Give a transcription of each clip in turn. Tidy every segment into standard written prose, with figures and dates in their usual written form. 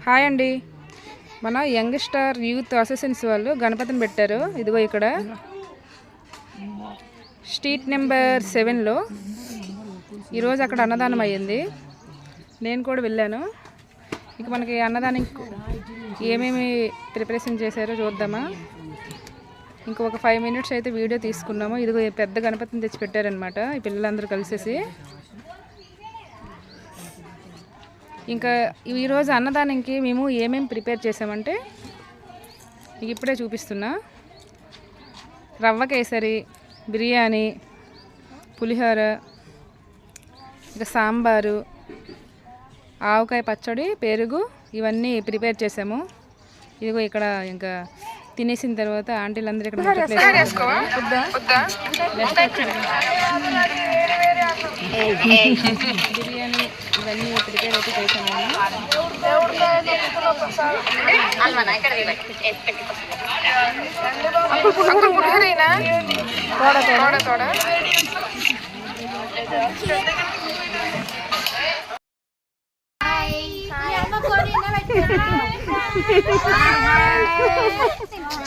Hi అండి. మన young star youth associations వాళ్ళు గణపతిని పెట్టారు. ఇదిగో ఇక్కడ స్ట్రీట్ నెంబర్ 7లో ఈరోజు అక్కడ అన్నదానం అయ్యింది. నేను కూడా వెళ్ళాను. ఇక మనకి అన్నదానం ఏమేమి ప్రిపరేషన్ చేశారో చూద్దామా. ఇంకొక 5 మినిట్స్ అయితే వీడియో తీసుకున్నాము. ఇదిగో పెద్ద గణపతిని తెచ్చి పెట్టారనమాట ఈ పిల్లలందరూ కలిసేసి. ఇంకా ఈరోజు అన్నదానంకి మేము ఏమేమి ప్రిపేర్ చేసామంటే ఇప్పుడే చూపిస్తున్నా. రవ్వ కేసరి, బిర్యానీ, పులిహోర, ఇంకా సాంబారు, ఆవకాయ పచ్చడి, పెరుగు ఇవన్నీ ప్రిపేర్ చేసాము. ఇదిగో ఇక్కడ ఇంకా తినేసిన తర్వాత ఆంటీలందరూ ఇక్కడ బిర్యానీ ఇవన్నీ ప్రిపేర్ అయితే చేసాము.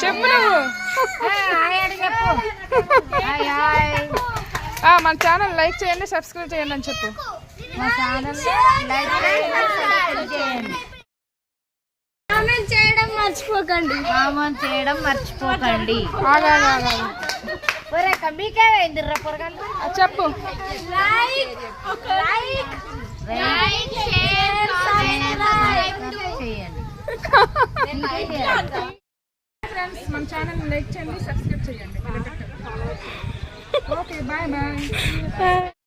చెప్పు నువ్వు. మన ఛానల్ లైక్ చేయండి, సబ్స్క్రైబ్ చేయండి అని చెప్పు. కామెంట్ చేయడం మర్చిపోకండి. చెప్పు. ఫ్రెండ్స్ మన ఛానల్ లైక్ చేయండి, సబ్స్క్రైబ్ చేయండి. Okay, bye bye.